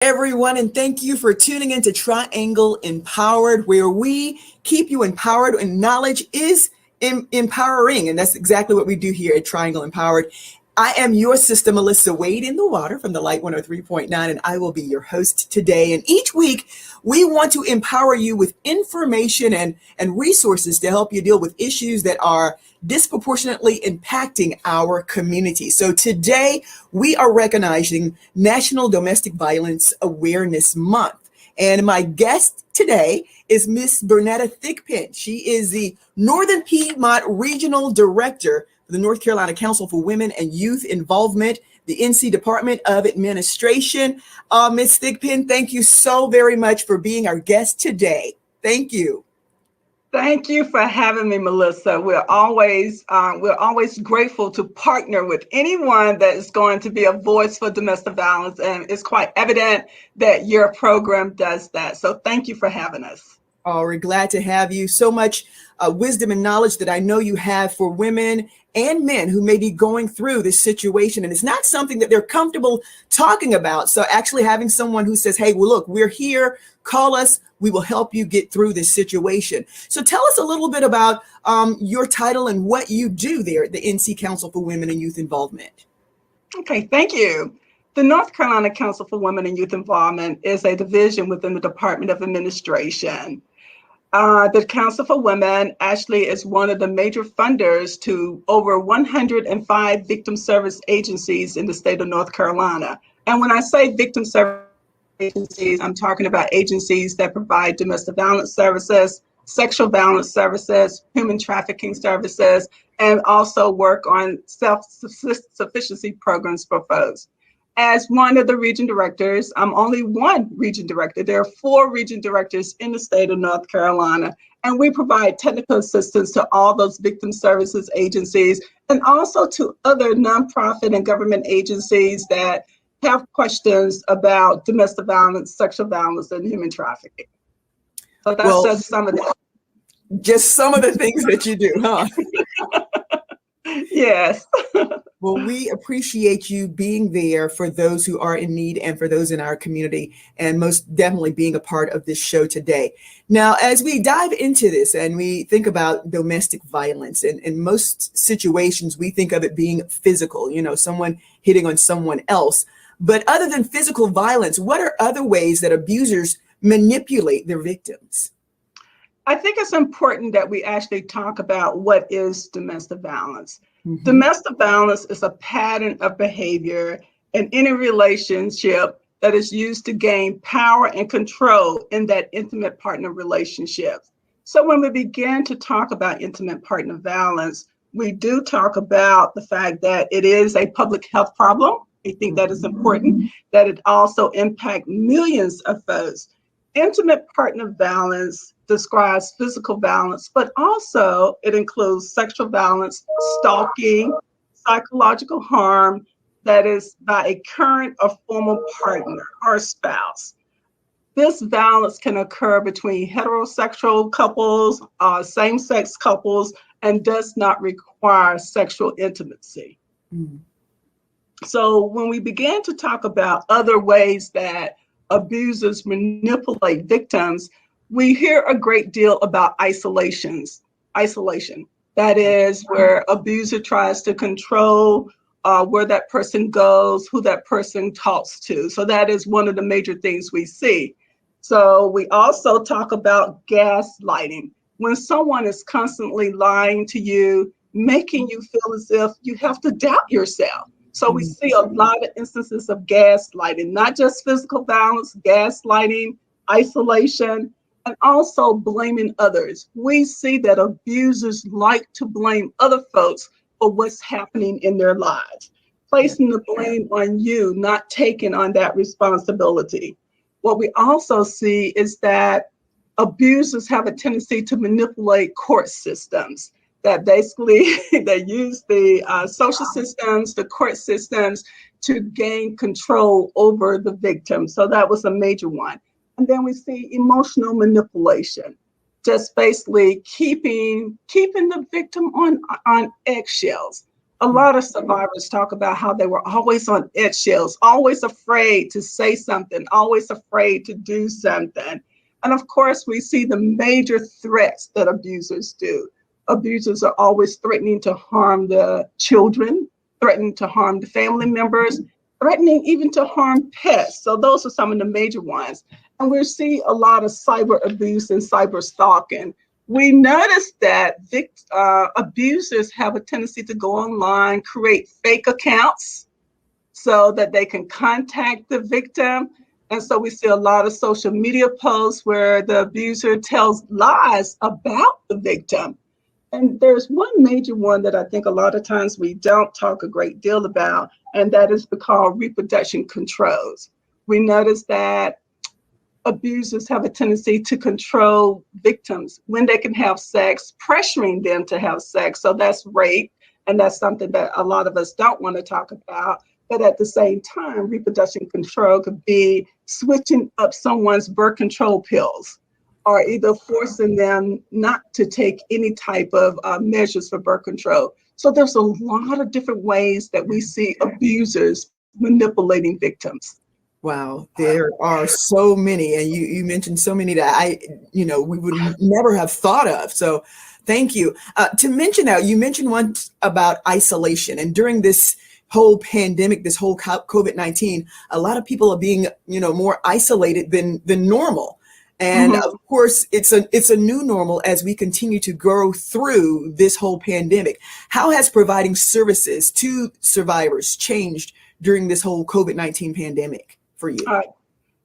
Everyone, and thank you for tuning in to Triangle Empowered, where we keep you empowered and knowledge is empowering. And that's exactly what we do here at Triangle Empowered. I am your sister, Melissa Wade in the Water from the Light 103.9, and I will be your host today. And each week, we want to empower you with information and resources to help you deal with issues that are disproportionately impacting our community. So today, we are recognizing National Domestic Violence Awareness Month. And my guest today is Miss Bernetta Thigpen. She is the Northern Piedmont Regional Director for the North Carolina Council for Women and Youth Involvement, the NC Department of Administration. Ms. Thigpen, thank you so very much for being our guest today. Thank you. Thank you for having me, Melissa. We're always grateful to partner with anyone that is going to be a voice for domestic violence, and it's quite evident that your program does that. So thank you for having us. Oh, we're glad to have you. So much wisdom and knowledge that I know you have for women and men who may be going through this situation. And it's not something that they're comfortable talking about. So actually having someone who says, hey, well, look, we're here, call us, we will help you get through this situation. So tell us a little bit about your title and what you do there at the NC Council for Women and Youth Involvement. Okay, thank you. The North Carolina Council for Women and Youth Involvement is a division within the Department of Administration. The Council for Women actually is one of the major funders to over 105 victim service agencies in the state of North Carolina. And when I say victim service agencies, I'm talking about agencies that provide domestic violence services, sexual violence services, human trafficking services, and also work on self-sufficiency programs for folks. As one of the region directors, I'm only one region director. There are 4 region directors in the state of North Carolina, and we provide technical assistance to all those victim services agencies and also to other nonprofit and government agencies that have questions about domestic violence, sexual violence, and human trafficking. So that's just some of the things that you do, huh? Yes. Well, we appreciate you being there for those who are in need and for those in our community, and most definitely being a part of this show today. Now, as we dive into this and we think about domestic violence, and in most situations, we think of it being physical, someone hitting on someone else. But other than physical violence, what are other ways that abusers manipulate their victims? I think it's important that we actually talk about what is domestic violence. Mm-hmm. Domestic violence is a pattern of behavior in any relationship that is used to gain power and control in that intimate partner relationship. So when we begin to talk about intimate partner violence, we do talk about the fact that it is a public health problem. I think that is important, that it also impacts millions of folks. Intimate partner violence describes physical violence, but also it includes sexual violence, stalking, psychological harm that is by a current or former partner or spouse. This violence can occur between heterosexual couples, same-sex couples, and does not require sexual intimacy. Mm. So when we begin to talk about other ways that abusers manipulate victims, we hear a great deal about isolation. That is where abuser tries to control where that person goes, who that person talks to. So that is one of the major things we see. So we also talk about gaslighting. When someone is constantly lying to you, making you feel as if you have to doubt yourself. So we see a lot of instances of gaslighting, not just physical violence, gaslighting, isolation, and also blaming others. We see that abusers like to blame other folks for what's happening in their lives, placing the blame on you, not taking on that responsibility. What we also see is that abusers have a tendency to manipulate court systems. That basically they use the social systems, the court systems to gain control over the victim. So that was a major one. And then we see emotional manipulation, just basically keeping the victim on eggshells. A lot of survivors talk about how they were always on eggshells, always afraid to say something, always afraid to do something. And of course, we see the major threats that abusers do. Abusers are always threatening to harm the children, threatening to harm the family members, threatening even to harm pets. So those are some of the major ones. And we see a lot of cyber abuse and cyber stalking. We noticed that abusers have a tendency to go online, create fake accounts so that they can contact the victim. And so we see a lot of social media posts where the abuser tells lies about the victim. And there's one major one that I think a lot of times we don't talk a great deal about, and that is called reproduction controls. We notice that abusers have a tendency to control victims when they can have sex, pressuring them to have sex. So that's rape, and that's something that a lot of us don't want to talk about. But at the same time, reproduction control could be switching up someone's birth control pills, or either forcing them not to take any type of measures for birth control. So there's a lot of different ways that we see abusers manipulating victims. Wow, there are so many, and you mentioned so many that we would never have thought of. So thank you. To mention now, you mentioned once about isolation, and during this whole pandemic, this whole COVID-19, a lot of people are being, more isolated than normal. And of course, it's a new normal as we continue to go through this whole pandemic. How has providing services to survivors changed during this whole COVID-19 pandemic for you?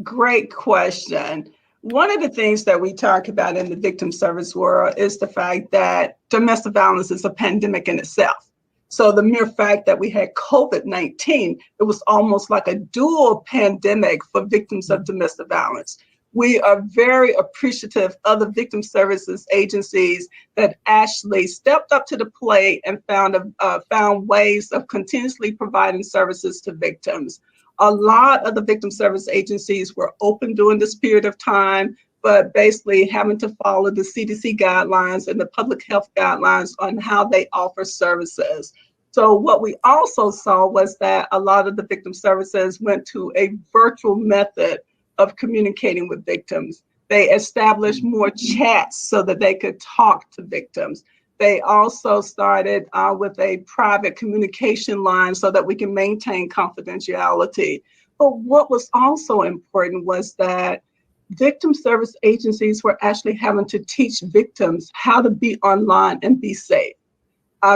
Great question. One of the things that we talk about in the victim service world is the fact that domestic violence is a pandemic in itself. So the mere fact that we had COVID-19, it was almost like a dual pandemic for victims of domestic violence. We are very appreciative of the victim services agencies that actually stepped up to the plate and found ways of continuously providing services to victims. A lot of the victim service agencies were open during this period of time, but basically having to follow the CDC guidelines and the public health guidelines on how they offer services. So what we also saw was that a lot of the victim services went to a virtual method of communicating with victims. They established more chats so that they could talk to victims. They also started with a private communication line so that we can maintain confidentiality. But what was also important was that victim service agencies were actually having to teach victims how to be online and be safe.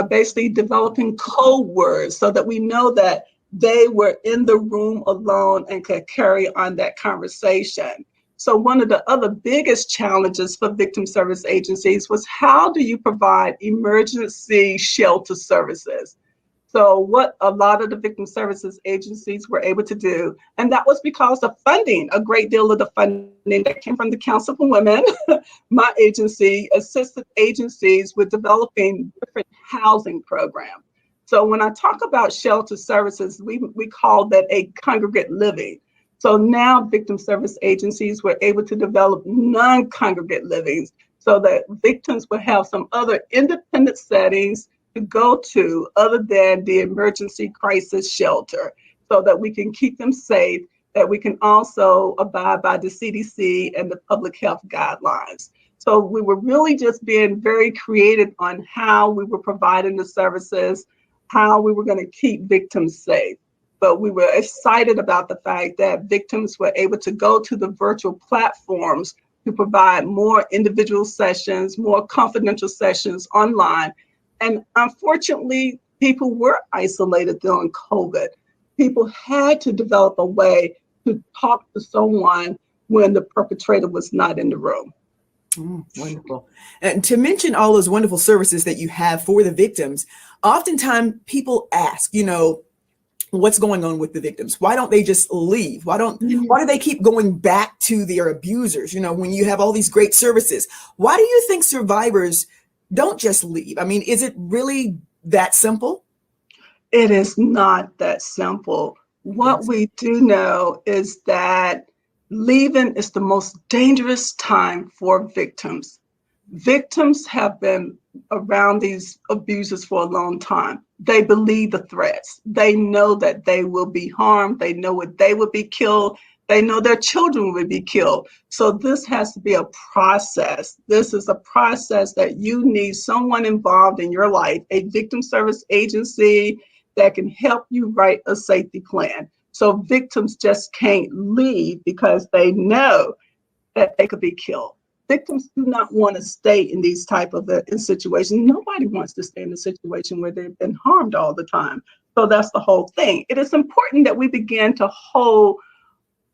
Basically developing code words so that we know that they were in the room alone and could carry on that conversation. So one of the other biggest challenges for victim service agencies was how do you provide emergency shelter services? So what a lot of the victim services agencies were able to do, and that was because of funding, a great deal of the funding that came from the Council for Women. My agency assisted agencies with developing different housing programs. So when I talk about shelter services, we call that a congregate living. So now victim service agencies were able to develop non-congregate livings so that victims would have some other independent settings to go to other than the emergency crisis shelter so that we can keep them safe, that we can also abide by the CDC and the public health guidelines. So we were really just being very creative on how we were providing the services, how we were going to keep victims safe. But we were excited about the fact that victims were able to go to the virtual platforms to provide more individual sessions, more confidential sessions online. And unfortunately, people were isolated during COVID. People had to develop a way to talk to someone when the perpetrator was not in the room. Wonderful. And to mention all those wonderful services that you have for the victims, oftentimes people ask, what's going on with the victims? Why don't they just leave? Why do they keep going back to their abusers? When you have all these great services, why do you think survivors don't just leave? I mean, is it really that simple? It is not that simple. What we do know is that leaving is the most dangerous time for victims. Victims have been around these abusers for a long time. They believe the threats. They know that they will be harmed. They know that they will be killed. They know their children will be killed. So this has to be a process. This is a process that you need someone involved in your life, a victim service agency that can help you write a safety plan. So victims just can't leave because they know that they could be killed. Victims do not want to stay in these type of situations. Nobody wants to stay in a situation where they've been harmed all the time. So that's the whole thing. It is important that we begin to hold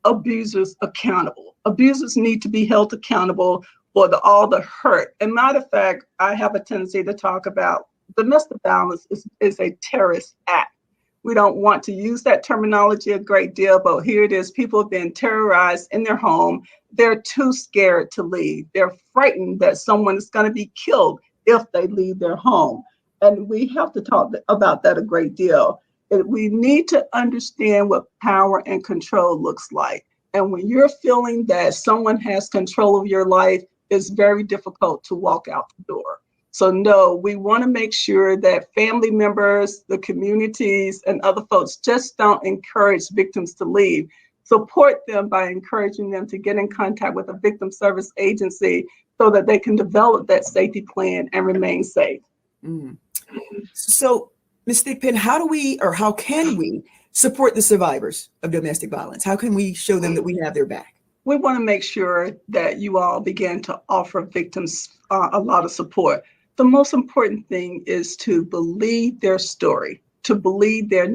abusers accountable. Abusers need to be held accountable for all the hurt. And matter of fact, I have a tendency to talk about domestic violence is a terrorist act. We don't want to use that terminology a great deal, but here it is. People have been terrorized in their home. They're too scared to leave. They're frightened that someone is going to be killed if they leave their home. And we have to talk about that a great deal. We need to understand what power and control looks like. And when you're feeling that someone has control of your life, it's very difficult to walk out the door. So no, we want to make sure that family members, the communities, and other folks just don't encourage victims to leave. Support them by encouraging them to get in contact with a victim service agency so that they can develop that safety plan and remain safe. Mm. So, Ms. Thigpen, how can we support the survivors of domestic violence? How can we show them that we have their back? We want to make sure that you all begin to offer victims a lot of support. The most important thing is to believe their story, to believe their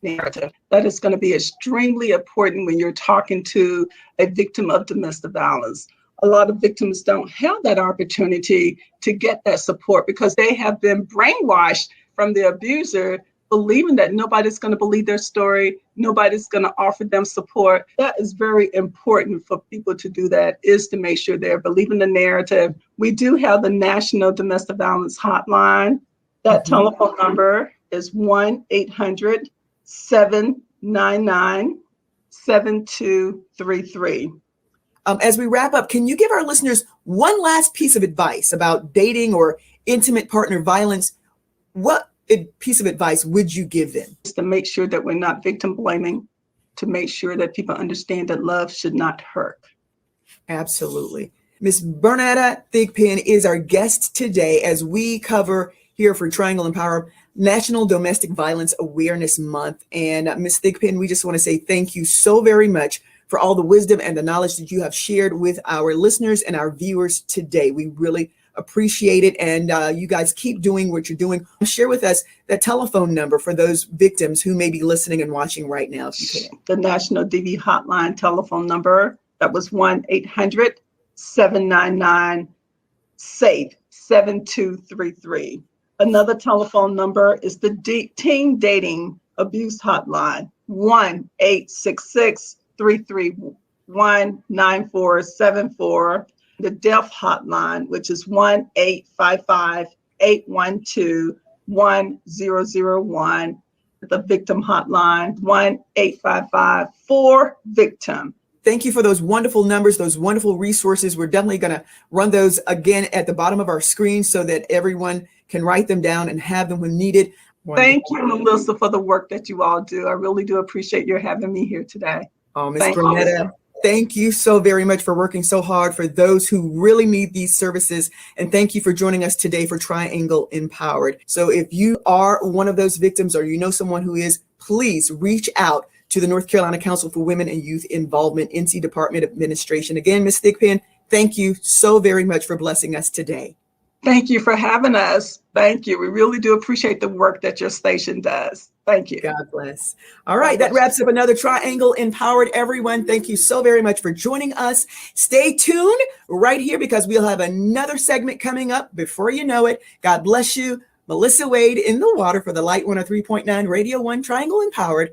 narrative. That is going to be extremely important when you're talking to a victim of domestic violence. A lot of victims don't have that opportunity to get that support because they have been brainwashed from the abuser, believing that nobody's going to believe their story, nobody's going to offer them support. That is very important for people to do that, is to make sure they're believing the narrative. We do have the National Domestic Violence Hotline. That telephone number is 1-800-799-7233. As we wrap up, can you give our listeners one last piece of advice about dating or intimate partner violence? What piece of advice would you give them? To make sure that we're not victim blaming, to make sure that people understand that love should not hurt. Absolutely. Ms. Bernetta Thigpen is our guest today as we cover here for Triangle Empower National Domestic Violence Awareness Month. And Ms. Thigpen, we just want to say thank you so very much for all the wisdom and the knowledge that you have shared with our listeners and our viewers today. We really appreciate it. And you guys keep doing what you're doing. Share with us that telephone number for those victims who may be listening and watching right now, if you can. The National DV Hotline telephone number, that was 1-800-799-SAFE-7233. Another telephone number is the Teen Dating Abuse Hotline, 1-866-331-9474. The Deaf Hotline, which is 1-855-812-1001. The Victim Hotline, 1-855-4-VICTIM. Thank you for those wonderful numbers, those wonderful resources. We're definitely going to run those again at the bottom of our screen so that everyone can write them down and have them when needed. Wonderful. Thank you, Melissa, for the work that you all do. I really do appreciate your having me here today. Oh, Ms. Bernetta, thank you so very much for working so hard for those who really need these services. And thank you for joining us today for Triangle Empowered. So if you are one of those victims or you know someone who is, please reach out to the North Carolina Council for Women and Youth Involvement, NC Department of Administration. Again, Ms. Thigpen, thank you so very much for blessing us today. Thank you for having us. Thank you. We really do appreciate the work that your station does. Thank you. God bless. All right, that wraps up another Triangle Empowered, everyone. Thank you so very much for joining us. Stay tuned right here because we'll have another segment coming up before you know it. God bless you. Melissa Wade in the water for the Light 103.9 Radio 1 Triangle Empowered.